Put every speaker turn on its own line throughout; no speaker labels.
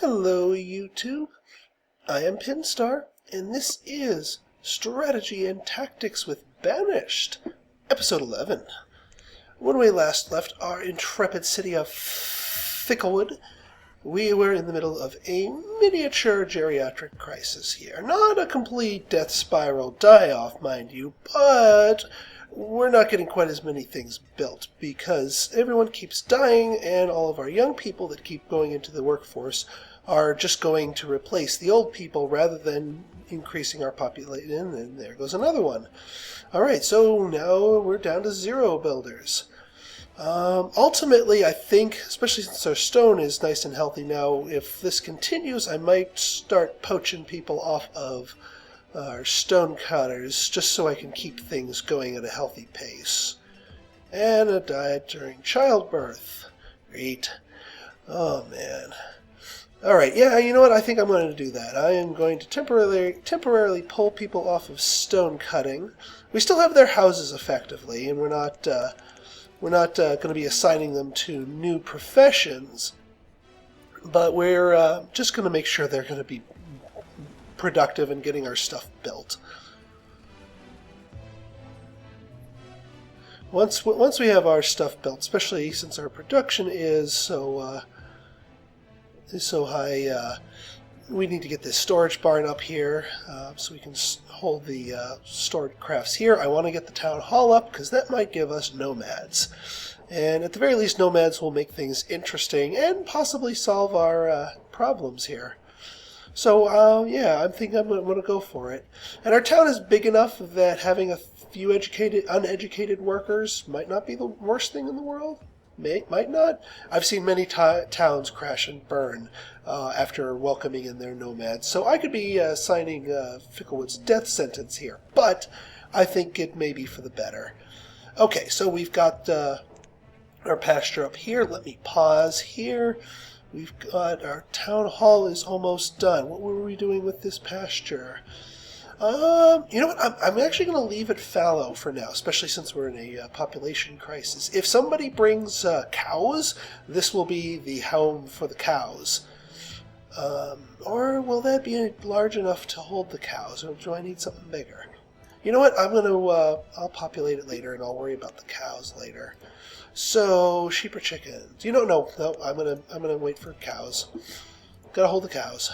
Hello, YouTube. I am Pinstar, and this is Strategy and Tactics with Banished, Episode 11. When we last left our intrepid city of Ficklewood, we were in the middle of a miniature geriatric crisis here. Not a complete death spiral die-off, mind you, but we're not getting quite as many things built because everyone keeps dying and all of our young people that keep going into the workforce are just going to replace the old people rather than increasing our population, and there goes another one. Alright, so now we're down to 0 builders. Ultimately, I think, especially since our stone is nice and healthy now, if this continues, I might start poaching people off of our stone cutters, just so I can keep things going at a healthy pace. Anna died during childbirth. Great. Oh, man. Alright, yeah, you know what? I think I'm going to do that. I am going to temporarily pull people off of stone cutting. We still have their houses, effectively, and we're not going to be assigning them to new professions, but we're just going to make sure they're going to be productive in getting our stuff built. Once we have our stuff built, especially since our production is so high, we need to get this storage barn up here so we can hold the stored crafts here. I want to get the town hall up because that might give us nomads. And at the very least, nomads will make things interesting and possibly solve our problems here. So, yeah, I'm thinking I'm going to go for it. And our town is big enough that having a few uneducated workers might not be the worst thing in the world. Might not. I've seen many towns crash and burn after welcoming in their nomads, so I could be signing Ficklewood's death sentence here, but I think it may be for the better. Okay, so we've got our pasture up here. Let me pause here. We've got our town hall is almost done. What were we doing with this pasture? You know what? I'm actually going to leave it fallow for now, especially since we're in a population crisis. If somebody brings cows, this will be the home for the cows. Or will that be large enough to hold the cows, or do I need something bigger? You know what? I'll populate it later, and I'll worry about the cows later. So, sheep or chickens? You know, no. I'm gonna wait for cows. Gotta hold the cows.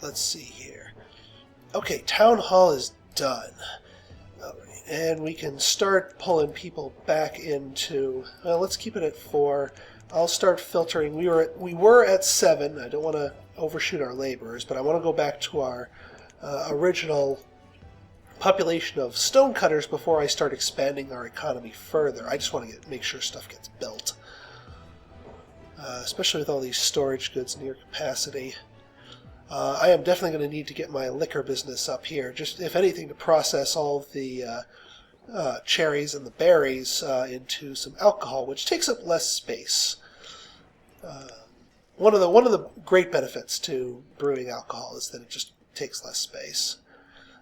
Let's see here. Okay, town hall is done. Alright, and we can start pulling people back into... Well, let's keep it at 4. I'll start filtering. We were at 7. I don't want to overshoot our laborers, but I want to go back to our original population of stonecutters before I start expanding our economy further. I just want to make sure stuff gets built. Especially with all these storage goods near capacity. I am definitely going to need to get my liquor business up here, just if anything to process all of the cherries and the berries into some alcohol, which takes up less space. One of the great benefits to brewing alcohol is that it just takes less space.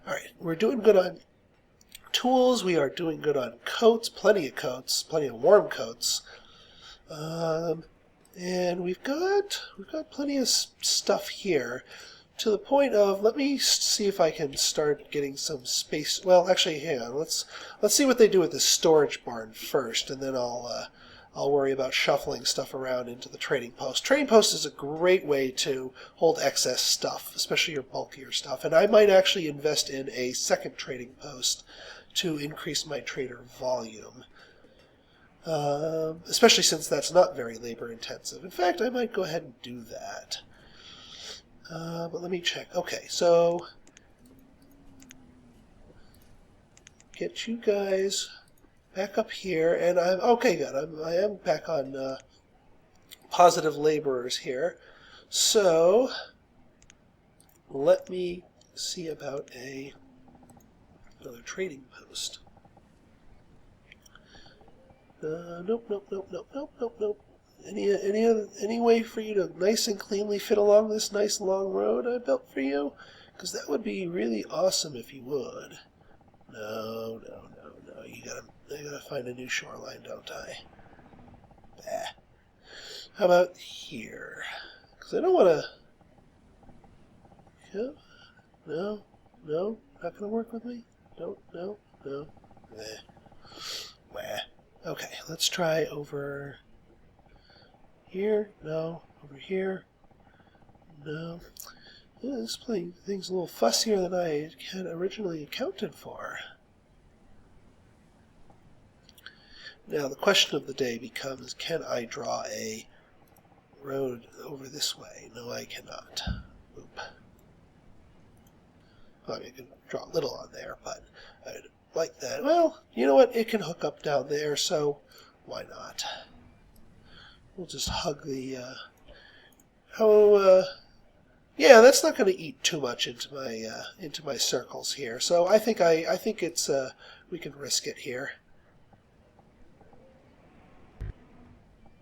All right, we're doing good on tools. We are doing good on coats, plenty of warm coats. And we've got plenty of stuff here, to the point of, let me see if I can start getting some space. Well, actually, hang on. Let's see what they do with this storage barn first, and then I'll worry about shuffling stuff around into the trading post. Trading post is a great way to hold excess stuff, especially your bulkier stuff. And I might actually invest in a second trading post to increase my trader volume. Especially since that's not very labor intensive. In fact, I might go ahead and do that. But let me check. Okay, so get you guys back up here, and I'm okay. Good. I am back on positive laborers here. So let me see about another trading post. Nope. Any way for you to nice and cleanly fit along this nice long road I built for you? Because that would be really awesome if you would. No. I gotta find a new shoreline, don't I? Bah. How about here? Because I don't want to... Yeah. No, no, not going to work with me? No, no, no. Wah. Okay, let's try over here. No, over here. No. Yeah, this thing's a little fussier than I had originally accounted for. Now, the question of the day becomes, can I draw a road over this way? No, I cannot. Oop. Well, I mean, I can draw a little on there, but I'd like that. Well, you know what? It can hook up down there, so why not? We'll just hug the... yeah, that's not going to eat too much into my circles here. So I think it's we can risk it here.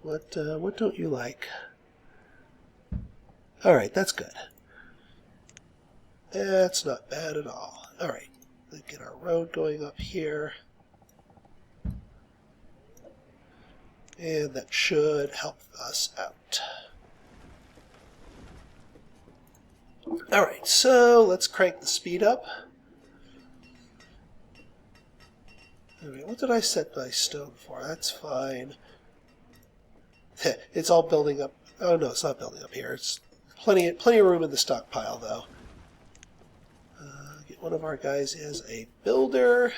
What don't you like? All right, that's good. That's not bad at all. All right, let's get our road going up here. And that should help us out. All right, so let's crank the speed up. All right, what did I set my stone for? That's fine. It's all building up. Oh no, it's not building up here. It's plenty of room in the stockpile, though. Get one of our guys as a builder,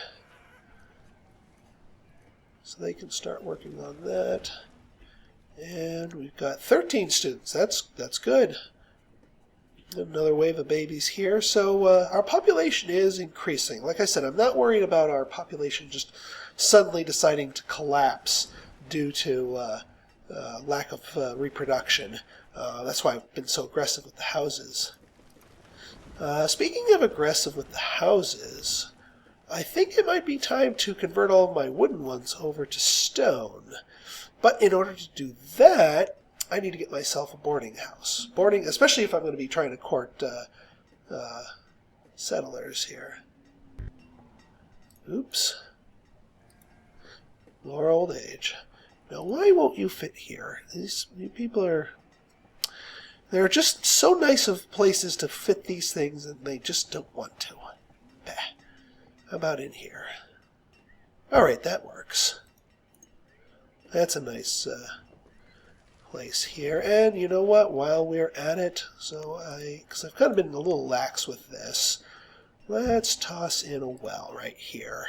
so they can start working on that. And we've got 13 students. That's good. Another wave of babies here. So our population is increasing. Like I said, I'm not worried about our population just suddenly deciding to collapse due to lack of reproduction. That's why I've been so aggressive with the houses. Speaking of aggressive with the houses, I think it might be time to convert all of my wooden ones over to stone. But in order to do that, I need to get myself a boarding house. Boarding, especially if I'm going to be trying to court settlers here. Oops. Lower old age. Now, why won't you fit here? These people are... They're just so nice of places to fit these things, and they just don't want to. Bah. How about in here? All right, that works. That's a nice place here. And you know what? While we're at it, because I've kind of been a little lax with this, let's toss in a well right here.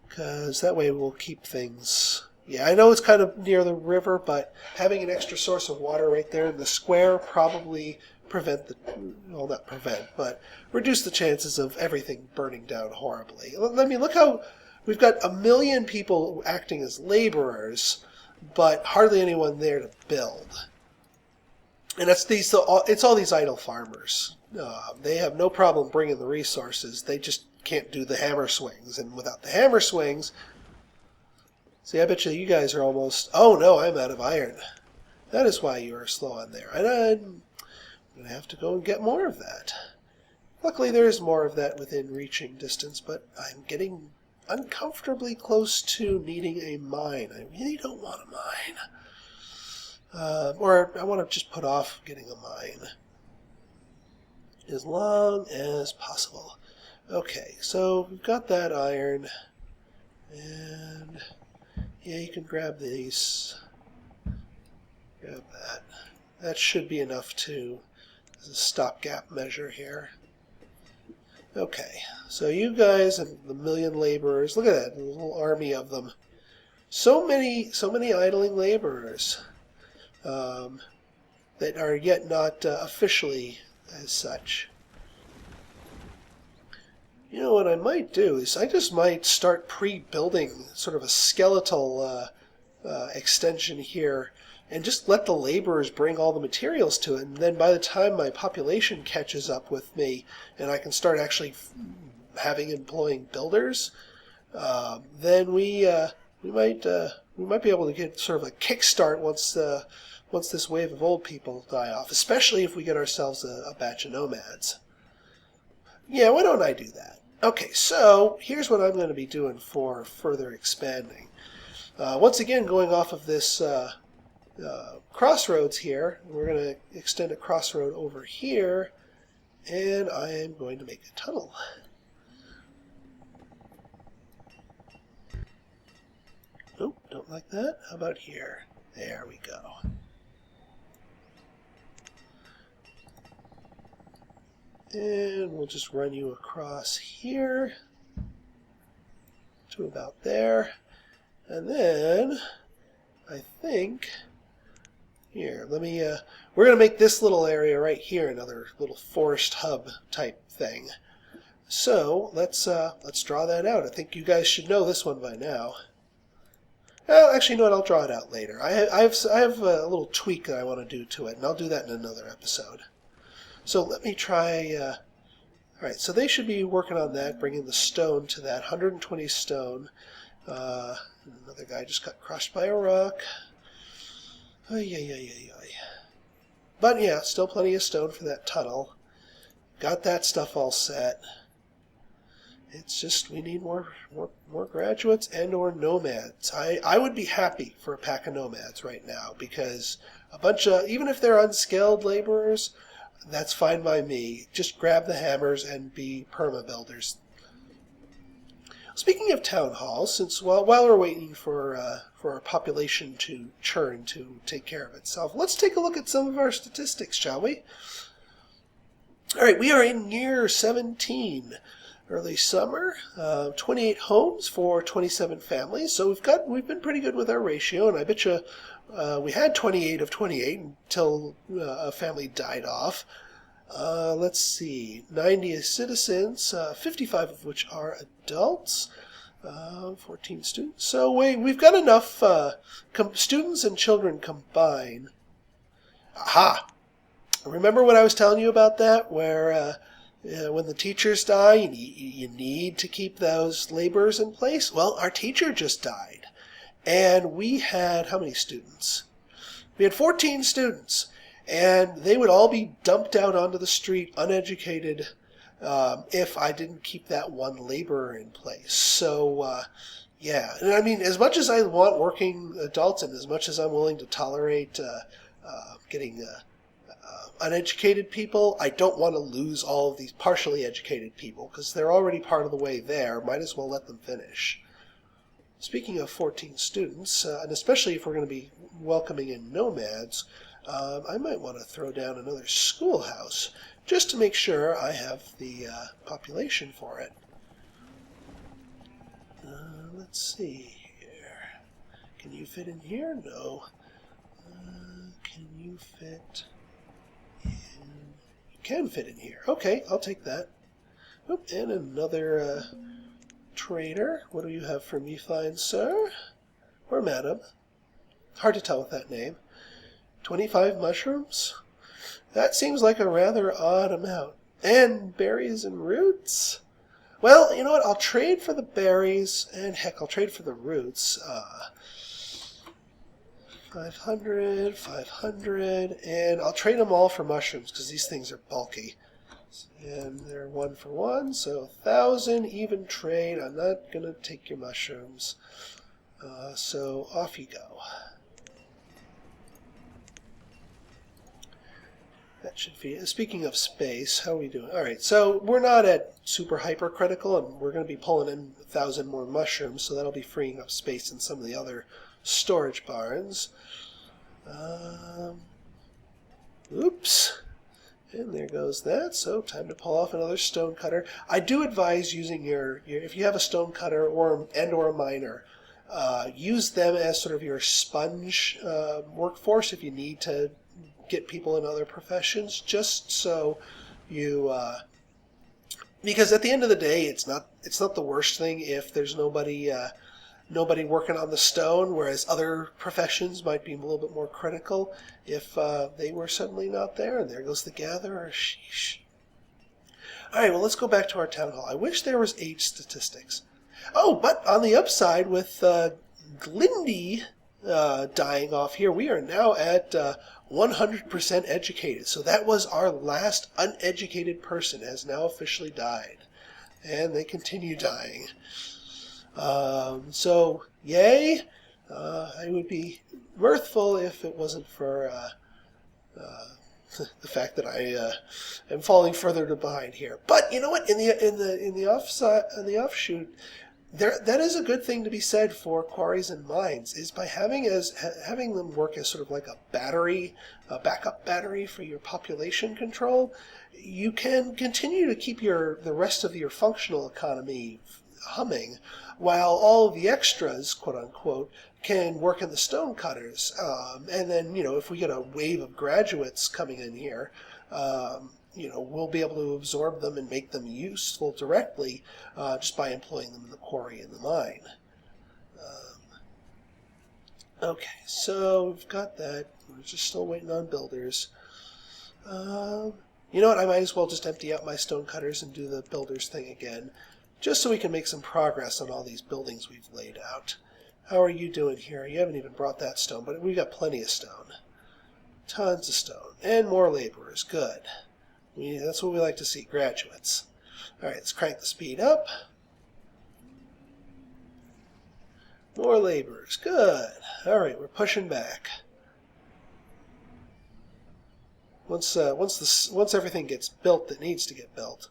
Because that way we'll keep things... Yeah, I know it's kind of near the river, but having an extra source of water right there in the square probably not prevent, but reduce the chances of everything burning down horribly. I mean, look how we've got 1 million people acting as laborers, but hardly anyone there to build. And it's all these idle farmers. They have no problem bringing the resources. They just can't do the hammer swings, and without the hammer swings... See, I bet you guys are almost... Oh, no, I'm out of iron. That is why you are slow on there. And I'm going to have to go and get more of that. Luckily, there is more of that within reaching distance, but I'm getting uncomfortably close to needing a mine. I really don't want a mine. Or I want to just put off getting a mine. As long as possible. Okay, so we've got that iron. And... yeah, you can grab these. Grab that. That should be enough as a stopgap measure here. Okay, so you guys and the 1 million laborers, look at that, a little army of them. So many idling laborers that are yet not officially as such. You know what I might do is I just might start pre-building sort of a skeletal extension here and just let the laborers bring all the materials to it. And then by the time my population catches up with me and I can start actually employing builders, then we might be able to get sort of a kickstart once this wave of old people die off, especially if we get ourselves a batch of nomads. Yeah, why don't I do that? Okay, so here's what I'm going to be doing for further expanding. Once again, going off of this crossroads here, we're going to extend a crossroad over here, and I am going to make a tunnel. Nope, don't like that. How about here? There we go. And we'll just run you across here to about there. And then, I think, here, we're going to make this little area right here another little forest hub type thing. So, let's draw that out. I think you guys should know this one by now. Well, actually, no, I'll draw it out later. I have a little tweak that I want to do to it, and I'll do that in another episode. So let me try. Alright, so they should be working on that, bringing the stone to that. 120 stone. Another guy just got crushed by a rock. Oy, oy, oy, oy, oy. But yeah, still plenty of stone for that tunnel. Got that stuff all set. It's just we need more graduates and or nomads. I would be happy for a pack of nomads right now, because a bunch of, even if they're unskilled laborers, that's fine by me. Just grab the hammers and be perma-builders. Speaking of town halls, since while we're waiting for our population to churn to take care of itself, let's take a look at some of our statistics, shall we? All right, we are in year 17. Early summer, 28 homes for 27 families. So we've been pretty good with our ratio, and I bet you we had 28 of 28 until a family died off. Let's see, 90 citizens, 55 of which are adults, 14 students. So we've got enough students and children combined. Aha! Remember what I was telling you about that, where when the teachers die, you need to keep those laborers in place? Well, our teacher just died. And we had, how many students? We had 14 students. And they would all be dumped out onto the street, uneducated, if I didn't keep that one laborer in place. So, yeah. And I mean, as much as I want working adults and as much as I'm willing to tolerate getting uneducated people, I don't want to lose all of these partially educated people, because they're already part of the way there. Might as well let them finish. Speaking of 14 students, and especially if we're going to be welcoming in nomads, I might want to throw down another schoolhouse just to make sure I have the population for it. Let's see here. Can you fit in here? No. Can you fit in? You can fit in here. Okay, I'll take that. Oh, and another trader. What do you have for me, fine sir? Or madam? Hard to tell with that name. 25 mushrooms? That seems like a rather odd amount. And berries and roots? Well, you know what? I'll trade for the berries, and heck, I'll trade for the roots. 500, 500, and I'll trade them all for mushrooms, because these things are bulky. And they're 1 for 1, so 1,000, even trade. I'm not going to take your mushrooms. So off you go. That should be, speaking of space, how are we doing? Alright, so we're not at super hypercritical, and we're going to be pulling in 1,000 more mushrooms, so that'll be freeing up space in some of the other storage barns. Oops. And there goes that, so time to pull off another stone cutter. I do advise using your if you have a stone cutter or a miner, use them as sort of your sponge workforce if you need to get people in other professions, just so you because at the end of the day, it's not the worst thing if there's nobody working on the stone, whereas other professions might be a little bit more critical if they were suddenly not there. And there goes the gatherer. Sheesh. All right, well, let's go back to our town hall. I wish there was age statistics. Oh, but on the upside, with Glindy dying off here, we are now at 100% educated. So that was our last uneducated person has now officially died. And they continue dying. So, yay. I would be mirthful if it wasn't for the fact that I am falling further behind here. But you know what? In the offshoot, that is a good thing to be said for quarries and mines, is by having them work as sort of like a battery, a backup battery for your population control. You can continue to keep the rest of your functional economy humming, while all of the extras, quote unquote, can work in the stone cutters. And then, if we get a wave of graduates coming in here, we'll be able to absorb them and make them useful directly just by employing them in the quarry and the mine. Okay, so we've got that. We're just still waiting on builders. You know what? I might as well just empty out my stone cutters and do the builders thing again, just so we can make some progress on all these buildings we've laid out. How are you doing here? You haven't even brought that stone, but we've got plenty of stone. Tons of stone. And more laborers. Good. That's what we like to see, graduates. Alright, let's crank the speed up. More laborers. Good. Alright, we're pushing back. Once everything gets built that needs to get built.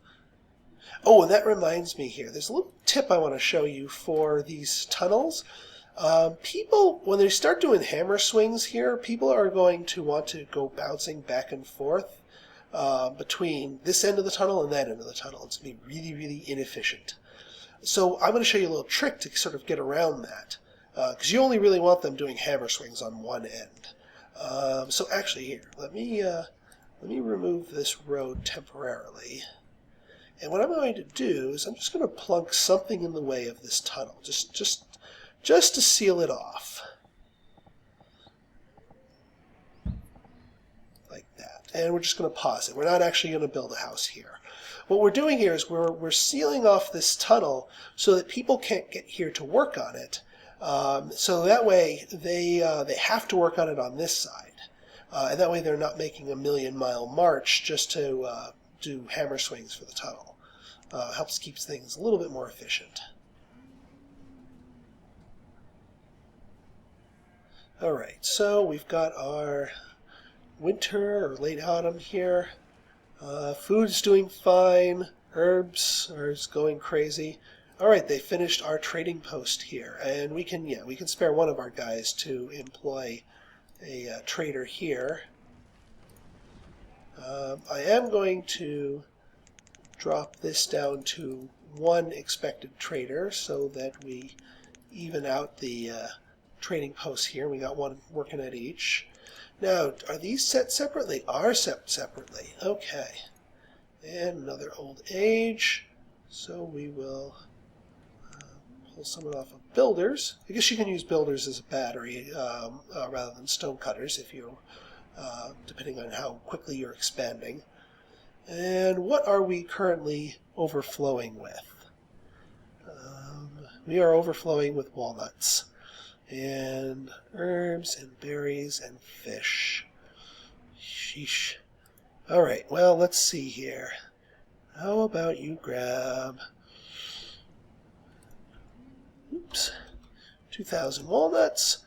Oh, and that reminds me here. There's a little tip I want to show you for these tunnels. People, when they start doing hammer swings here, people are going to want to go bouncing back and forth between this end of the tunnel and that end of the tunnel. It's going to be really, really inefficient. So I'm going to show you a little trick to sort of get around that, because you only really want them doing hammer swings on one end. So actually, here, let me remove this road temporarily. And what I'm going to do is I'm just going to plunk something in the way of this tunnel, just to seal it off. Like that. And we're just going to pause it. We're not actually going to build a house here. What we're doing here is we're sealing off this tunnel so that people can't get here to work on it. So that way they have to work on it on this side. And that way they're not making a 1,000,000-mile march just to do hammer swings for the tunnel. Helps keep things a little bit more efficient. Alright, so we've got our winter or late autumn here. Food's doing fine. Herbs are going crazy. Alright, they finished our trading post here, and we can spare one of our guys to employ a trader here. I am going to drop this down to one expected trader so that we even out the trading posts here. We got one working at each. Now, are these set separately? Are set separately. Okay. And another old age. So we will pull someone off of builders. I guess you can use builders as a battery rather than stone cutters if you, depending on how quickly you're expanding. And what are we currently overflowing with? We are overflowing with walnuts and herbs and berries and fish. Sheesh. Alright, well, let's see here. How about you grab 2,000 walnuts,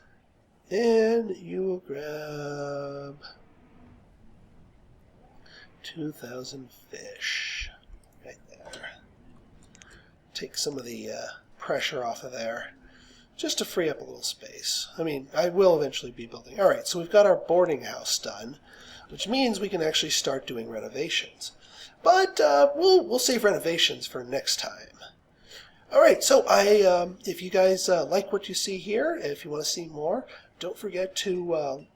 and you will grab 2,000 fish. Right there. Take some of the pressure off of there, just to free up a little space. I mean, I will eventually be building. Alright, so we've got our boarding house done, which means we can actually start doing renovations. But we'll save renovations for next time. Alright, so if you guys like what you see here, if you want to see more, don't forget to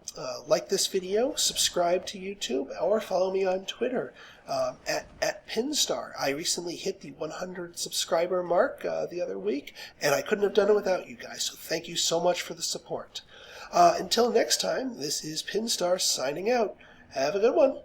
like this video, subscribe to YouTube, or follow me on Twitter at Pinstar. I recently hit the 100 subscriber mark the other week, and I couldn't have done it without you guys, so thank you so much for the support. Until next time, this is Pinstar signing out. Have a good one.